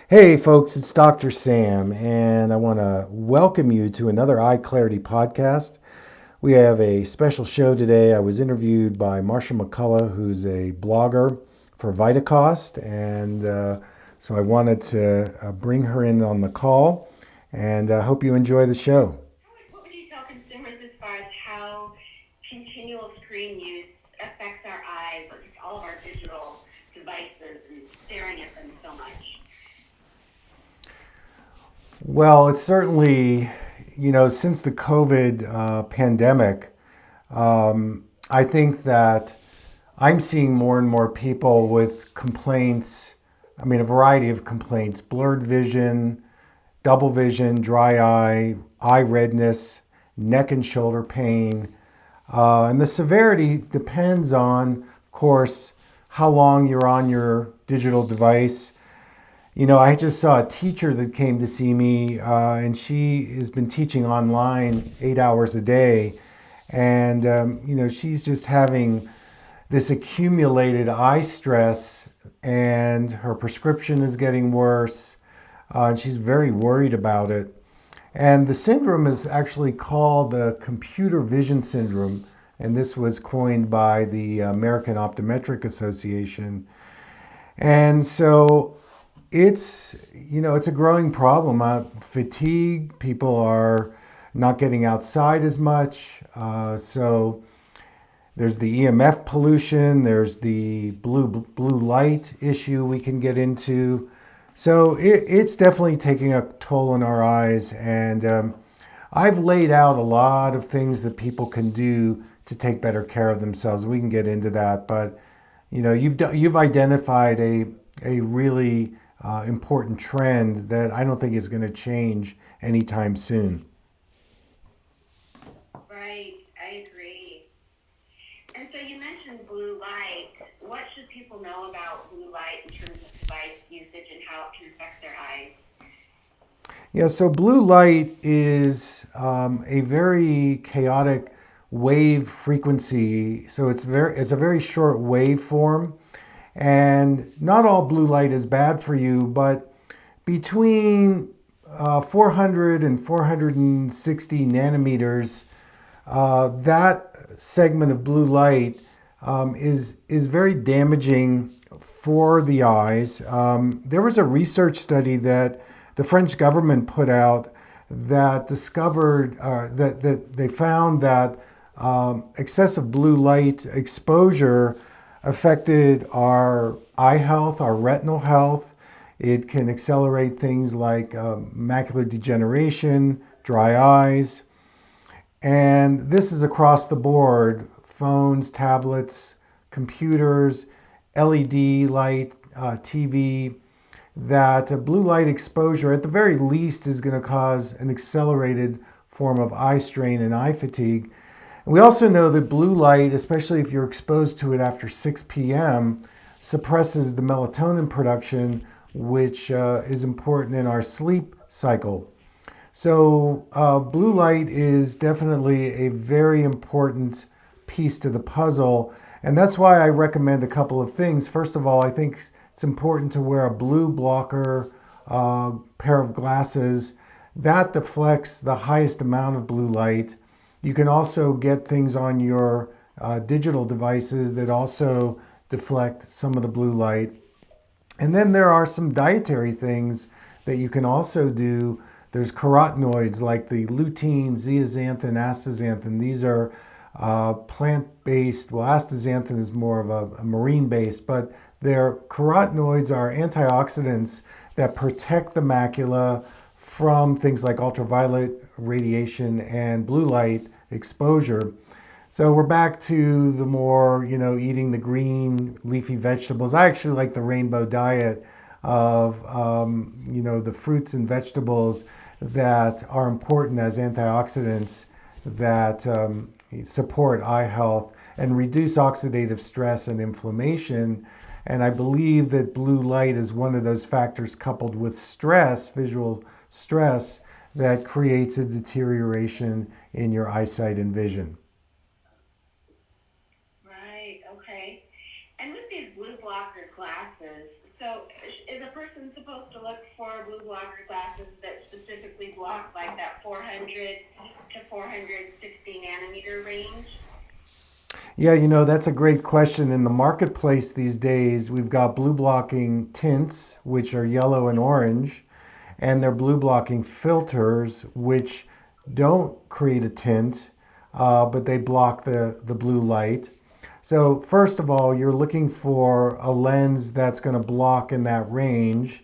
Hey folks, it's Dr. Sam, and I want to welcome you to another EyeClarity Podcast. We have a special show today. I was interviewed by Marsha McCulloch, who's a blogger for Vitacost, and so I wanted to bring her in on the call, and I hope you enjoy the show. What would you tell consumers as far as how continual screen use affects our eyes or just all of our digital devices and staring at them so much? Well, it's certainly, since the COVID pandemic, I think that I'm seeing more and more people with complaints. I mean, a variety of complaints: blurred vision, double vision, dry eye redness, neck and shoulder pain. And the severity depends on, of course, how long you're on your digital device. I just saw a teacher that came to see me, and she has been teaching online 8 hours a day. And, she's just having this accumulated eye stress, and her prescription is getting worse. And she's very worried about it. And the syndrome is actually called the computer vision syndrome. And this was coined by the American Optometric Association. And so it's a growing problem. Fatigue, people are not getting outside as much. So there's the EMF pollution, there's the blue light issue we can get into. So it's definitely taking a toll on our eyes. And I've laid out a lot of things that people can do to take better care of themselves. We can get into that, but you've identified a really important trend that I don't think is going to change anytime soon. Right, I agree. And so you mentioned blue light. What should people know about blue light in terms of device usage and how it can affect their eyes? Yeah, so blue light is a very chaotic wave frequency. So it's a very short waveform, and not all blue light is bad for you, but between 400 and 460 nanometers, that segment of blue light is very damaging for the eyes. There was a research study that the French government put out that discovered that they found that excessive blue light exposure affected our eye health, our retinal health. It can accelerate things like macular degeneration, dry eyes, and this is across the board: phones, tablets, computers, LED light, TV. That blue light exposure, at the very least, is going to cause an accelerated form of eye strain and eye fatigue. And we also know that blue light, especially if you're exposed to it after 6 p.m., suppresses the melatonin production, which is important in our sleep cycle. So, blue light is definitely a very important piece to the puzzle. And that's why I recommend a couple of things. First of all, I think it's important to wear a blue blocker pair of glasses. That deflects the highest amount of blue light. You can also get things on your digital devices that also deflect some of the blue light. And then there are some dietary things that you can also do. There's carotenoids like the lutein, zeaxanthin, astaxanthin. These are plant-based. Well, astaxanthin is more of a marine-based, but their carotenoids are antioxidants that protect the macula from things like ultraviolet radiation and blue light exposure. So we're back to the more, eating the green leafy vegetables. I actually like the rainbow diet of, the fruits and vegetables that are important as antioxidants that support eye health and reduce oxidative stress and inflammation. And I believe that blue light is one of those factors coupled with stress, visual stress, that creates a deterioration in your eyesight and vision. Right, okay. And with these blue blocker glasses, so is a person supposed to look for for blue blocker glasses that specifically block like that 400 to 460 nanometer range? Yeah, that's a great question. In the marketplace these days, we've got blue blocking tints, which are yellow and orange, and they're blue blocking filters, which don't create a tint, but they block the blue light. So, first of all, you're looking for a lens that's going to block in that range.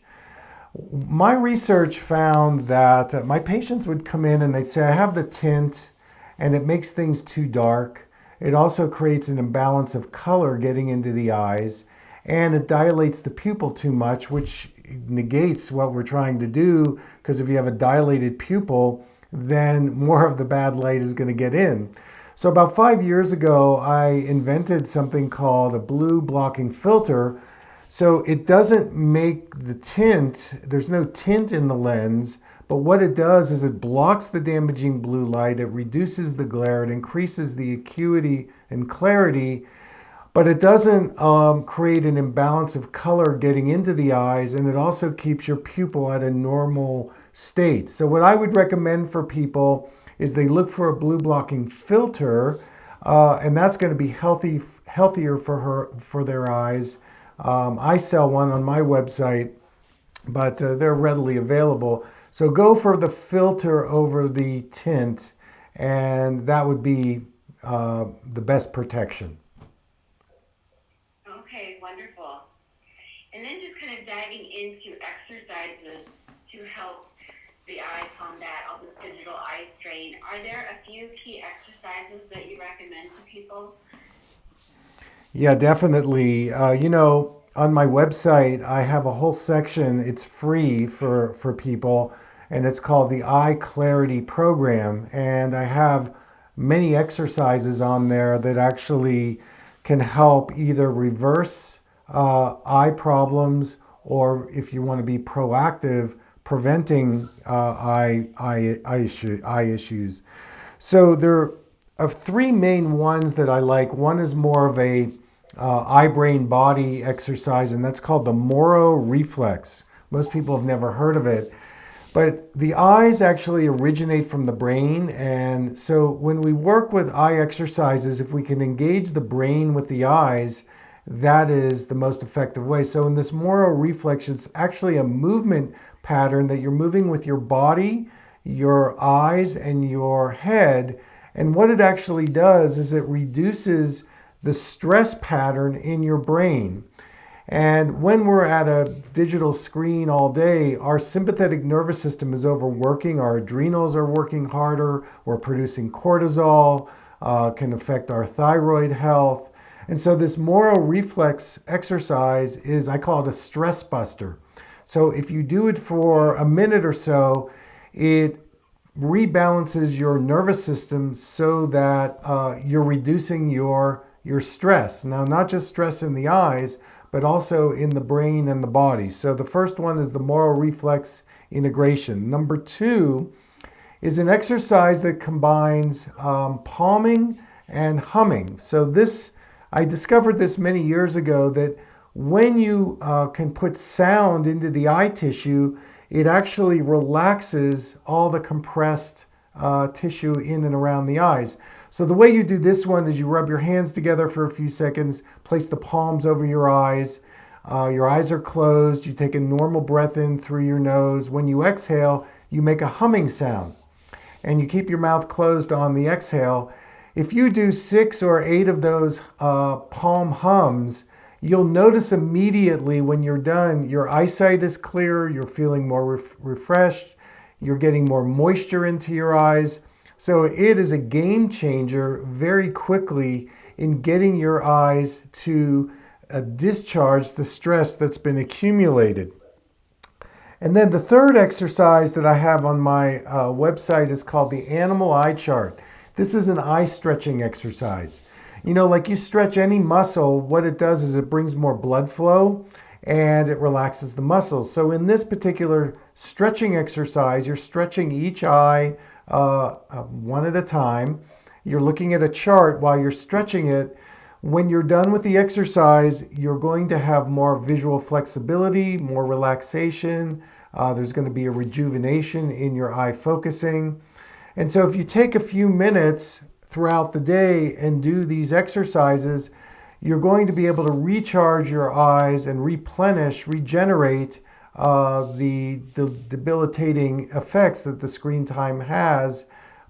My research found that my patients would come in and they'd say, I have the tint and it makes things too dark. It also creates an imbalance of color getting into the eyes, and it dilates the pupil too much, which negates what we're trying to do, because if you have a dilated pupil, then more of the bad light is going to get in. So about 5 years ago, I invented something called a blue blocking filter. So it doesn't make the tint, there's no tint in the lens, but what it does is it blocks the damaging blue light, it reduces the glare, it increases the acuity and clarity, but it doesn't create an imbalance of color getting into the eyes, and it also keeps your pupil at a normal state. So what I would recommend for people is they look for a blue blocking filter, and that's going to be healthier for their eyes. I sell one on my website, but they're readily available. So go for the filter over the tint, and that would be the best protection. Okay, wonderful. And then just kind of diving into exercises to help the eye combat all this digital eye strain. Are there a few key exercises that you recommend to people? Yeah, definitely. On my website, I have a whole section. It's free for people, and it's called the EyeClarity program. And I have many exercises on there that actually can help either reverse eye problems, or if you want to be proactive, preventing eye issues. So there are three main ones that I like. One is more of a eye brain body exercise, and that's called the Moro reflex. Most people have never heard of it, but the eyes actually originate from the brain. And so when we work with eye exercises, if we can engage the brain with the eyes, that is the most effective way. So in this Moro reflex, it's actually a movement pattern that you're moving with your body, your eyes, and your head. And what it actually does is it reduces the stress pattern in your brain. And when we're at a digital screen all day, our sympathetic nervous system is overworking, our adrenals are working harder, we're producing cortisol, can affect our thyroid health. And so this Moro reflex exercise is, I call it a stress buster. So if you do it for a minute or so, it rebalances your nervous system so that you're reducing your stress. Now, not just stress in the eyes, but also in the brain and the body. So the first one is the Moro reflex integration. Number two is an exercise that combines palming and humming. So I discovered this many years ago, that when you can put sound into the eye tissue, it actually relaxes all the compressed tissue in and around the eyes. So the way you do this one is you rub your hands together for a few seconds, place the palms over your eyes. Your eyes are closed. You take a normal breath in through your nose. When you exhale, you make a humming sound, and you keep your mouth closed on the exhale. If you do 6 or 8 of those palm hums, you'll notice immediately when you're done, your eyesight is clearer, you're feeling more refreshed, you're getting more moisture into your eyes. So it is a game changer very quickly in getting your eyes to discharge the stress that's been accumulated. And then the third exercise that I have on my website is called the Animal Eye Chart. This is an eye stretching exercise. Like you stretch any muscle, what it does is it brings more blood flow and it relaxes the muscles. So in this particular stretching exercise, you're stretching each eye one at a time. You're looking at a chart while you're stretching it. When you're done with the exercise, you're going to have more visual flexibility, more relaxation, There's going to be a rejuvenation in your eye focusing. And so if you take a few minutes throughout the day and do these exercises, you're going to be able to recharge your eyes and regenerate the debilitating effects that the screen time has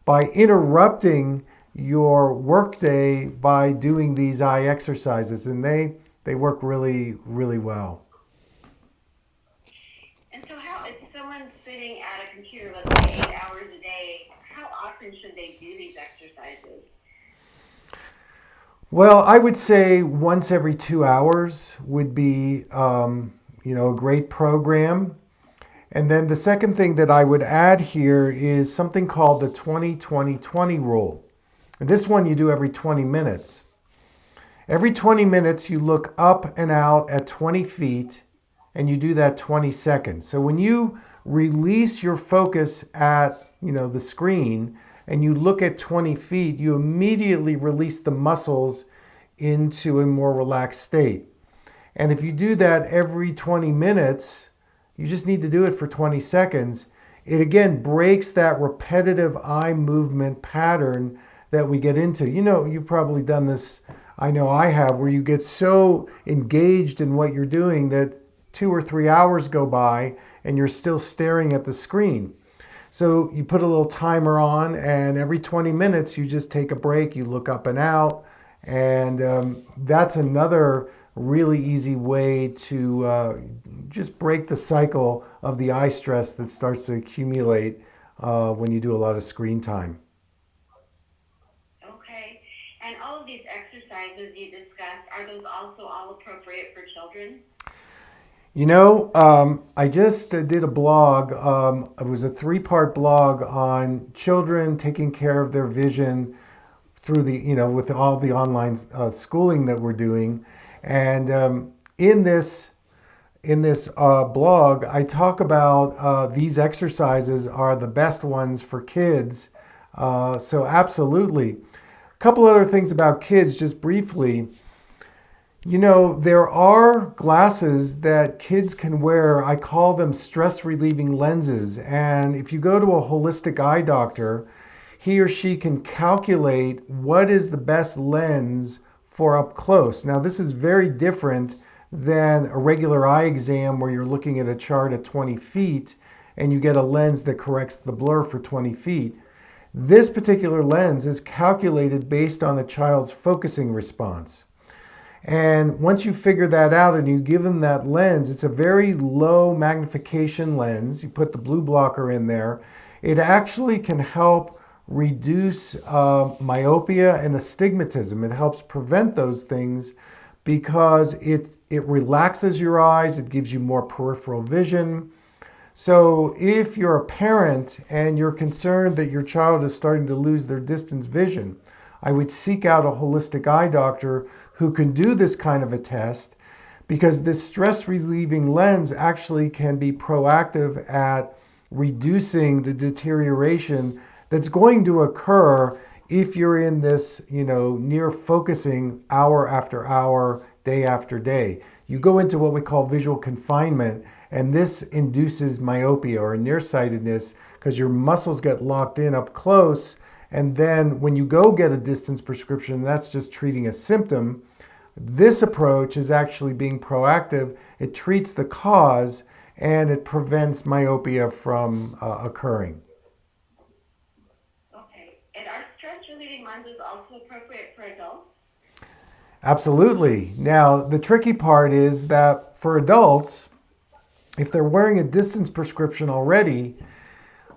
by interrupting your workday by doing these eye exercises. And they work really, really well. And so how, if someone's sitting at a computer, let's say 8 hours a day, how often should they do these exercises? Well, I would say once every 2 hours would be, a great program. And then the second thing that I would add here is something called the 20-20-20 rule. And this one you do every 20 minutes. Every 20 minutes you look up and out at 20 feet and you do that 20 seconds. So when you release your focus at, the screen and you look at 20 feet, you immediately release the muscles into a more relaxed state. And if you do that every 20 minutes, you just need to do it for 20 seconds. It again breaks that repetitive eye movement pattern that we get into. You've probably done this, I know I have, where you get so engaged in what you're doing that 2 or 3 hours go by and you're still staring at the screen. So you put a little timer on, and every 20 minutes you just take a break, you look up and out, and that's another really easy way to just break the cycle of the eye stress that starts to accumulate when you do a lot of screen time. Okay. And all of these exercises you discussed, are those also all appropriate for children? I just did a blog. It was a 3-part blog on children taking care of their vision through with all the online schooling that we're doing. And in this blog, I talk about these exercises are the best ones for kids. So absolutely. A couple other things about kids, just briefly. There are glasses that kids can wear. I call them stress relieving lenses. And if you go to a holistic eye doctor, he or she can calculate what is the best lens for up close. Now, this is very different than a regular eye exam where you're looking at a chart at 20 feet and you get a lens that corrects the blur for 20 feet. This particular lens is calculated based on a child's focusing response. And once you figure that out and you give them that lens, it's a very low magnification lens. You put the blue blocker in there. It actually can help reduce myopia and astigmatism. It helps prevent those things because it relaxes your eyes. It gives you more peripheral vision. So if you're a parent and you're concerned that your child is starting to lose their distance vision, I would seek out a holistic eye doctor who can do this kind of a test, because this stress relieving lens actually can be proactive at reducing the deterioration that's going to occur if you're in this, near focusing hour after hour, day after day. You go into what we call visual confinement, and this induces myopia or nearsightedness because your muscles get locked in up close. And then when you go get a distance prescription, that's just treating a symptom. This approach is actually being proactive. It treats the cause and it prevents myopia from occurring. Okay. And are stress-relieving lenses also appropriate for adults? Absolutely. Now, the tricky part is that for adults, if they're wearing a distance prescription already,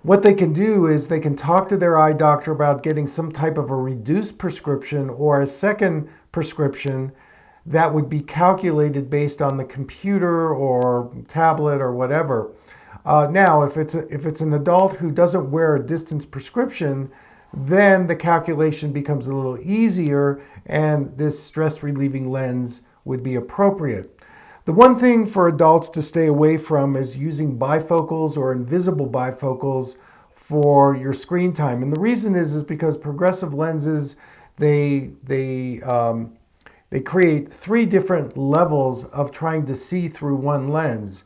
what they can do is they can talk to their eye doctor about getting some type of a reduced prescription or a second prescription that would be calculated based on the computer or tablet or whatever. Now, if it's an adult who doesn't wear a distance prescription, then the calculation becomes a little easier and this stress relieving lens would be appropriate. The one thing for adults to stay away from is using bifocals or invisible bifocals for your screen time. And the reason is because progressive lenses, they create 3 different levels of trying to see through one lens.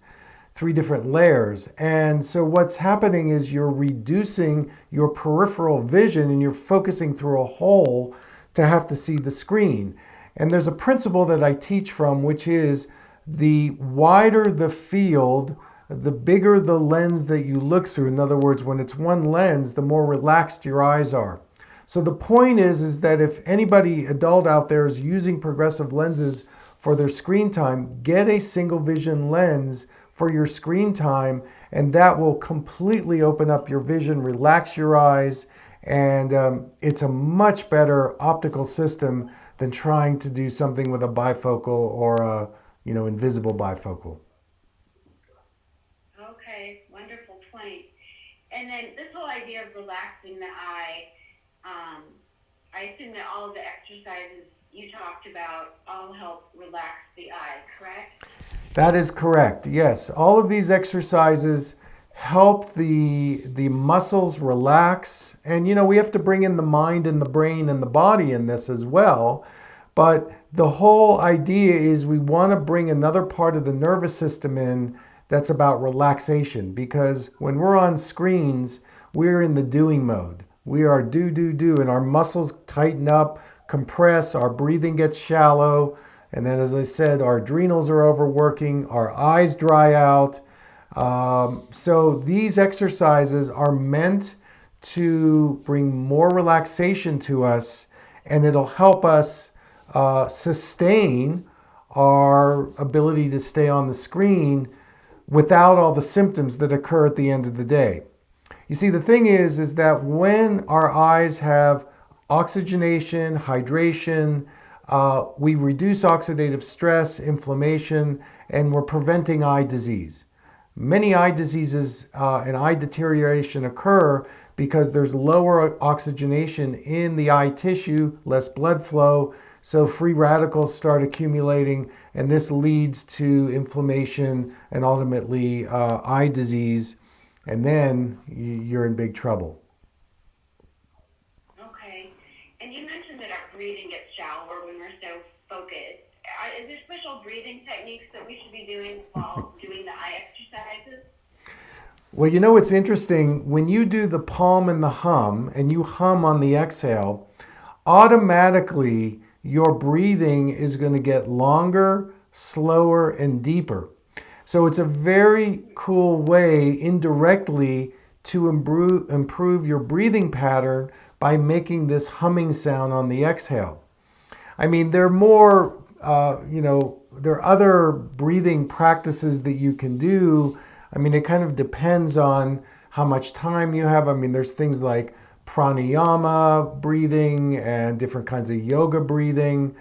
three different layers. And so what's happening is you're reducing your peripheral vision and you're focusing through a hole to have to see the screen. And there's a principle that I teach from, which is the wider the field, the bigger the lens that you look through. In other words, when it's one lens, the more relaxed your eyes are. So the point is that if anybody adult out there is using progressive lenses for their screen time, get a single vision lens for your screen time, and that will completely open up your vision, relax your eyes, and it's a much better optical system than trying to do something with a bifocal or a invisible bifocal. Okay, wonderful point. And then this whole idea of relaxing the eye, I assume that all of the exercises you talked about all help relax the eye, correct? That is correct. Yes, all of these exercises help the muscles relax, and we have to bring in the mind and the brain and the body in this as well. But the whole idea is we want to bring another part of the nervous system in that's about relaxation, because when we're on screens, we're in the doing mode. We are do, and our muscles tighten up, compress, our breathing gets shallow, and then, as I said, our adrenals are overworking, our eyes dry out. So these exercises are meant to bring more relaxation to us, and it'll help us sustain our ability to stay on the screen without all the symptoms that occur at the end of the day. You see, the thing is that when our eyes have oxygenation, hydration, we reduce oxidative stress, inflammation, and we're preventing eye disease. Many eye diseases and eye deterioration occur because there's lower oxygenation in the eye tissue, less blood flow, so free radicals start accumulating, and this leads to inflammation and ultimately eye disease, and then you're in big trouble. Okay. And you mentioned that our breathing gets shallower when we're so focused. Is there special breathing techniques that we should be doing while doing the eye exercises? Well, it's interesting. When you do the palm and the hum, and you hum on the exhale, automatically your breathing is going to get longer, slower, and deeper. So it's a very cool way indirectly to improve your breathing pattern by making this humming sound on the exhale. I mean, there are more, there are other breathing practices that you can do. I mean, it kind of depends on how much time you have. I mean, there's things like pranayama breathing and different kinds of yoga breathing.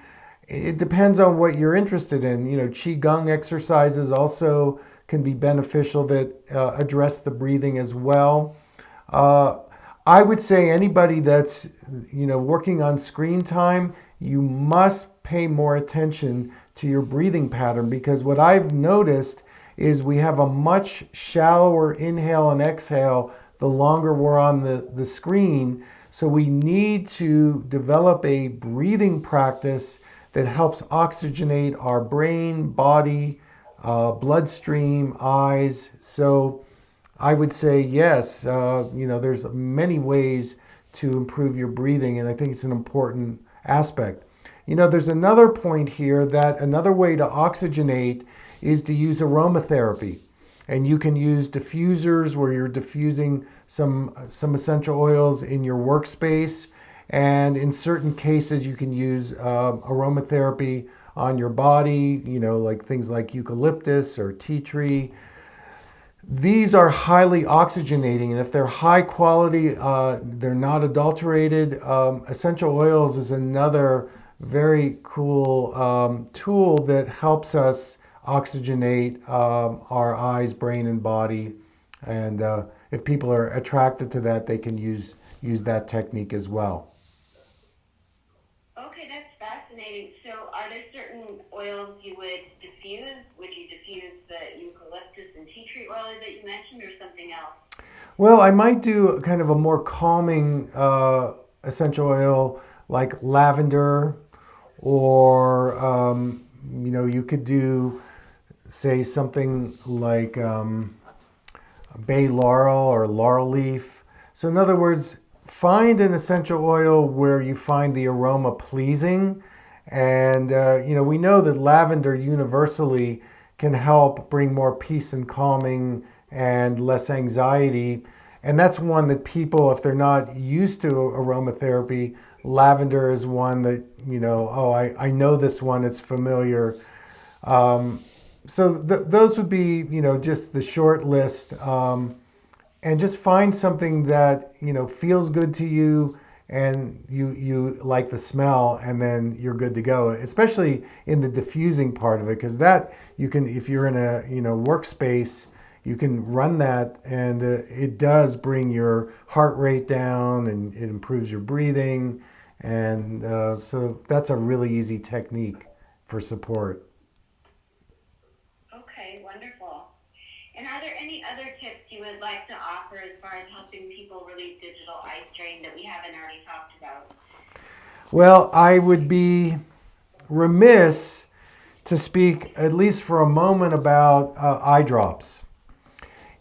It depends on what you're interested in. Qigong exercises also can be beneficial that address the breathing as well. I would say anybody that's, working on screen time, you must pay more attention to your breathing pattern, because what I've noticed is we have a much shallower inhale and exhale the longer we're on the screen. So we need to develop a breathing practice that helps oxygenate our brain, body, bloodstream, eyes. So I would say yes, there's many ways to improve your breathing, and I think it's an important aspect. There's another point here that another way to oxygenate is to use aromatherapy. And you can use diffusers where you're diffusing some essential oils in your workspace. And in certain cases, you can use aromatherapy on your body, like things like eucalyptus or tea tree. These are highly oxygenating, and if they're high quality, they're not adulterated. Essential oils is another very cool tool that helps us oxygenate our eyes, brain, and body. And if people are attracted to that, they can use that technique as well. Okay, that's fascinating. So are there certain oils you would diffuse? Would you diffuse the eucalyptus and tea tree oil that you mentioned, or something else? Well, I might do kind of a more calming essential oil like lavender, or you could do say something like bay laurel or laurel leaf. So in other words, find an essential oil where you find the aroma pleasing. And, we know that lavender universally can help bring more peace and calming and less anxiety. And that's one that people, if they're not used to aromatherapy, lavender is one that, I know this one, it's familiar. So those would be, just the short list. And just find something that, feels good to you and you like the smell, and then you're good to go, especially in the diffusing part of it, because that you can, if you're in a, workspace, you can run that, and it does bring your heart rate down and it improves your breathing. And so that's a really easy technique for support. Okay, wonderful. And are there any other tips you would like to offer as far as helping people relieve digital eye strain that we haven't already talked about? Well, I would be remiss to speak at least for a moment about eye drops.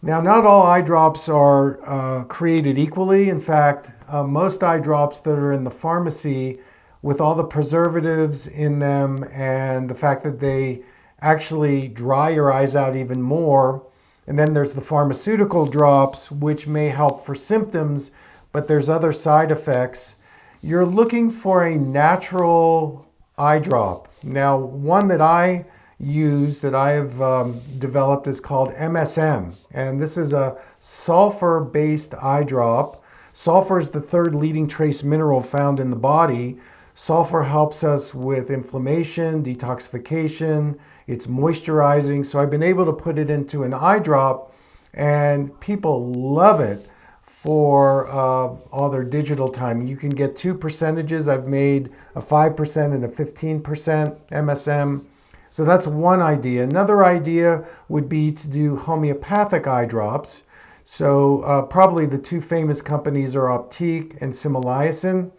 Now, not all eye drops are created equally. In fact, most eye drops that are in the pharmacy, with all the preservatives in them and the fact that they actually dry your eyes out even more. And then there's the pharmaceutical drops, which may help for symptoms, but there's other side effects. You're looking for a natural eye drop. Now, one that I use that I have developed is called MSM, and this is a sulfur-based eye drop. Sulfur is the third leading trace mineral found in the body. Sulfur helps us with inflammation, detoxification, it's moisturizing. So I've been able to put it into an eye drop, and people love it for all their digital time. You can get two percentages. I've made a 5% and a 15% MSM. So that's one idea. Another idea would be to do homeopathic eye drops. So probably the two famous companies are Optique and Similacin.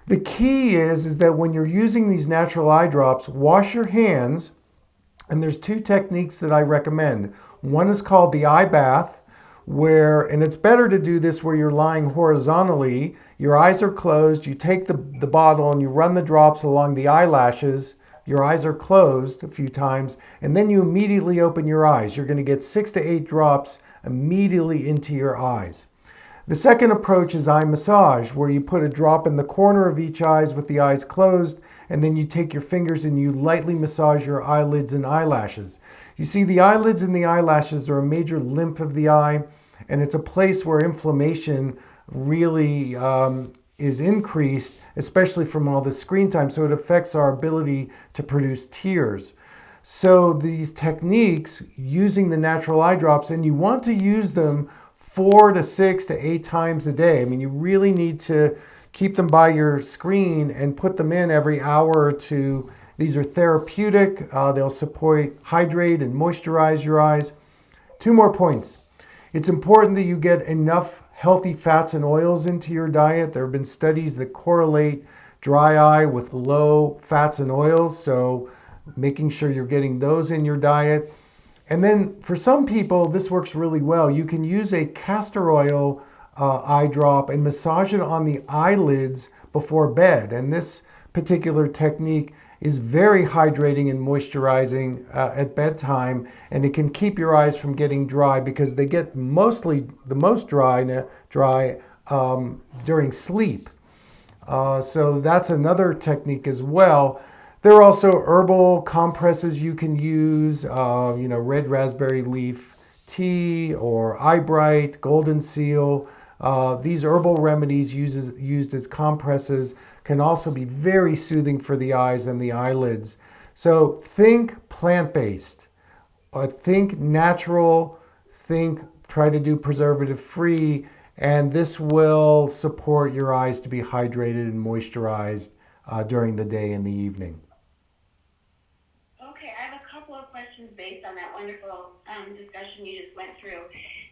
The key is that when you're using these natural eye drops, wash your hands. And there's two techniques that I recommend. One is called the eye bath, and it's better to do this where you're lying horizontally, your eyes are closed, you take the bottle and you run the drops along the eyelashes, your eyes are closed a few times, and then you immediately open your eyes. You're going to get 6 to 8 drops immediately into your eyes. The second approach is eye massage, where you put a drop in the corner of each eye with the eyes closed, and then you take your fingers and you lightly massage your eyelids and eyelashes. You see, the eyelids and the eyelashes are a major lymph of the eye, and it's a place where inflammation really is increased, especially from all the screen time, so it affects our ability to produce tears. So these techniques, using the natural eye drops, and you want to use them 4 to 6 to 8 times a day. I mean, you really need to keep them by your screen and put them in every hour or two. These are therapeutic. They'll support, hydrate, and moisturize your eyes. 2 more points. It's important that you get enough healthy fats and oils into your diet. There have been studies that correlate dry eye with low fats and oils, so making sure you're getting those in your diet. And then for some people, this works really well. You can use a castor oil eye drop and massage it on the eyelids before bed. And this particular technique is very hydrating and moisturizing at bedtime, and it can keep your eyes from getting dry because they get mostly the most dry during sleep. So that's another technique as well. There are also herbal compresses you can use, red raspberry leaf tea or eye bright, golden seal. These herbal remedies used as compresses can also be very soothing for the eyes and the eyelids. So think plant-based, think natural, try to do preservative-free, and this will support your eyes to be hydrated and moisturized during the day and the evening. Okay, I have a couple of questions based on that wonderful discussion you just went through.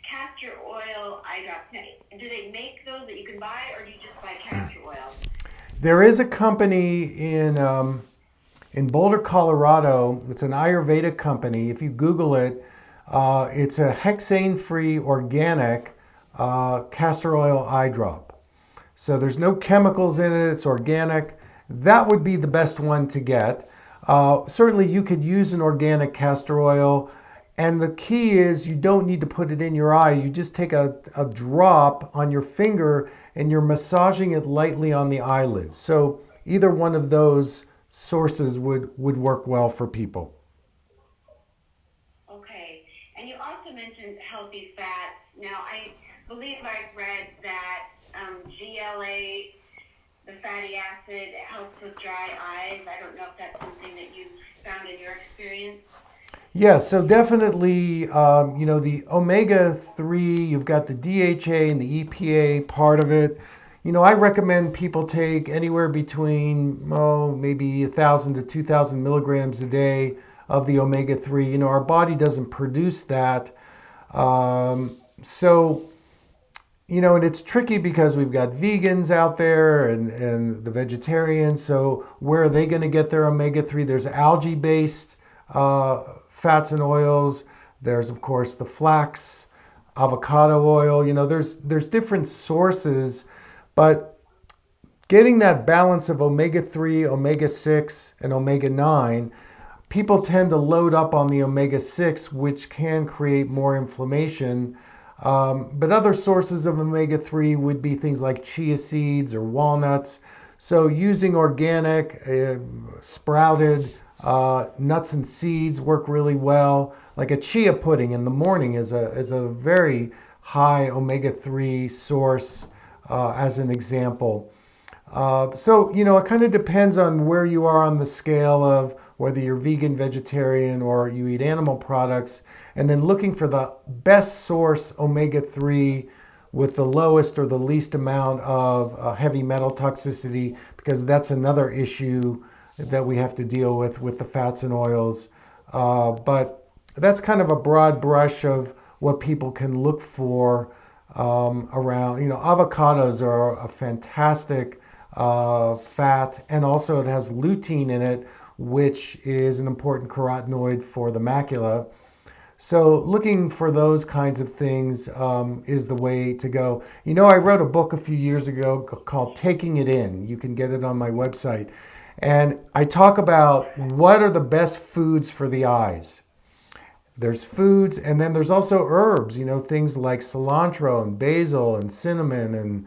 Castor oil eye drops. Now, do they make those that you can buy, or do you just buy castor oil? There is a company in Boulder, Colorado. It's an Ayurvedic company. If you Google it, it's a hexane-free organic castor oil eye drop. So there's no chemicals in it. It's organic. That would be the best one to get. Certainly you could use an organic castor oil. And the key is you don't need to put it in your eye. You just take a drop on your finger and you're massaging it lightly on the eyelids. So either one of those sources would work well for people. Okay. And you also mentioned healthy fats. Now, I believe I've read that GLA, the fatty acid, helps with dry eyes. I don't know if that's something that you've found in your experience. Yeah, so definitely, the omega-3, you've got the DHA and the EPA part of it. I recommend people take anywhere between, maybe 1,000 to 2,000 milligrams a day of the omega-3. Our body doesn't produce that. And it's tricky because we've got vegans out there and the vegetarians. So where are they going to get their omega-3? There's algae-based fats and oils. There's, of course, the flax, avocado oil. There's different sources, but getting that balance of omega-3, omega-6, and omega-9, people tend to load up on the omega-6, which can create more inflammation. But other sources of omega-3 would be things like chia seeds or walnuts. So using organic, sprouted nuts and seeds work really well. Like a chia pudding in the morning is a very high omega-3 source, as an example. It kind of depends on where you are on the scale of whether you're vegan, vegetarian, or you eat animal products, and then looking for the best source omega-3 with the lowest or the least amount of heavy metal toxicity, because that's another issue that we have to deal with the fats and oils. But that's kind of a broad brush of what people can look for around. Avocados are a fantastic fat, and also it has lutein in it, which is an important carotenoid for the macula. So looking for those kinds of things is the way to go. I wrote a book a few years ago called Taking It In. You can get it on my website. And I talk about what are the best foods for the eyes. There's foods, and then there's also herbs, things like cilantro and basil and cinnamon. And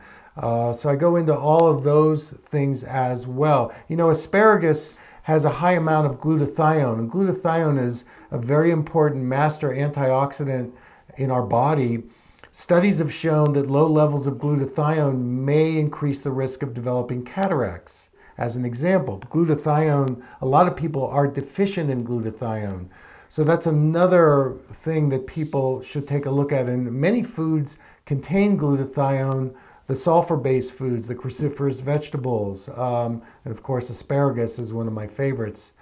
so I go into all of those things as well. Asparagus has a high amount of glutathione, and glutathione is a very important master antioxidant in our body. Studies have shown that low levels of glutathione may increase the risk of developing cataracts. As an example, glutathione, a lot of people are deficient in glutathione. So that's another thing that people should take a look at. And many foods contain glutathione, the sulfur-based foods, the cruciferous vegetables, and of course asparagus is one of my favorites.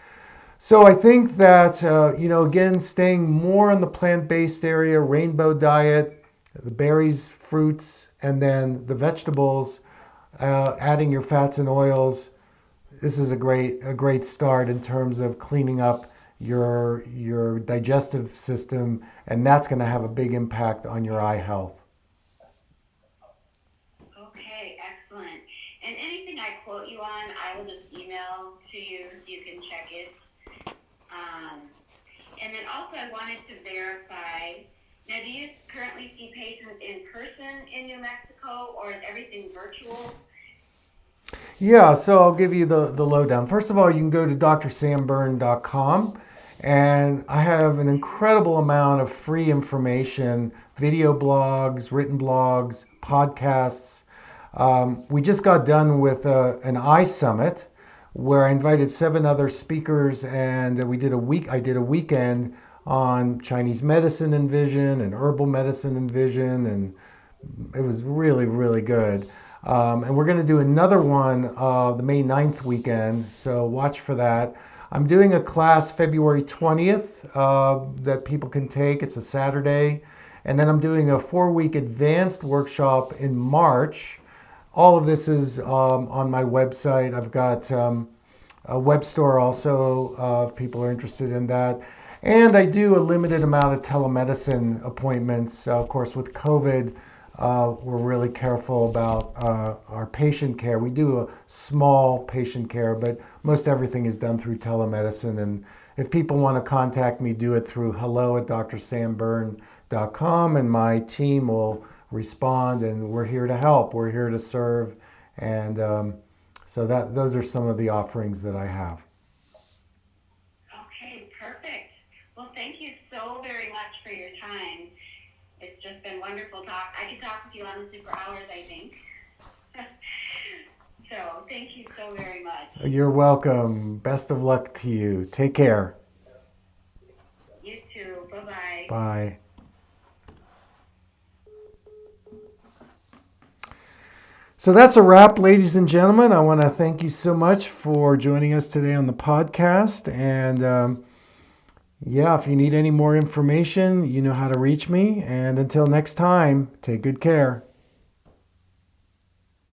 So I think that, again, staying more in the plant-based area, rainbow diet, the berries, fruits, and then the vegetables, adding your fats and oils, this is a great start in terms of cleaning up your digestive system, and that's going to have a big impact on your eye health. Okay, excellent. And anything I quote you on, I will just email to you so you can check it. And then also I wanted to verify, now do you currently see patients in person in New Mexico, or is everything virtual? Yeah, so I'll give you the lowdown. First of all, you can go to drsamburn.com, and I have an incredible amount of free information, video blogs, written blogs, podcasts. We just got done with an eye summit where I invited 7 other speakers, and I did a weekend on Chinese medicine and vision and herbal medicine and vision, and it was really, really good. And we're going to do another one the May 9th weekend, so watch for that. I'm doing a class February 20th that people can take. It's a Saturday. And then I'm doing a 4-week advanced workshop in March. All of this is on my website. I've got a web store also, if people are interested in that. And I do a limited amount of telemedicine appointments. Of course, with COVID, we're really careful about our patient care. We do a small patient care, but most everything is done through telemedicine. And if people want to contact me, do it through hello@drsamberne.com, and my team will respond. And we're here to help. We're here to serve. And so those are some of the offerings that I have. Okay, perfect. Well, thank you so very much for your time. It's just been wonderful talk. I could talk with you honestly for hours, I think. So thank you so very much. You're welcome. Best of luck to you. Take care. You too. Bye-bye. Bye. So that's a wrap, ladies and gentlemen. I want to thank you so much for joining us today on the podcast. And if you need any more information, you know how to reach me. And until next time, take good care.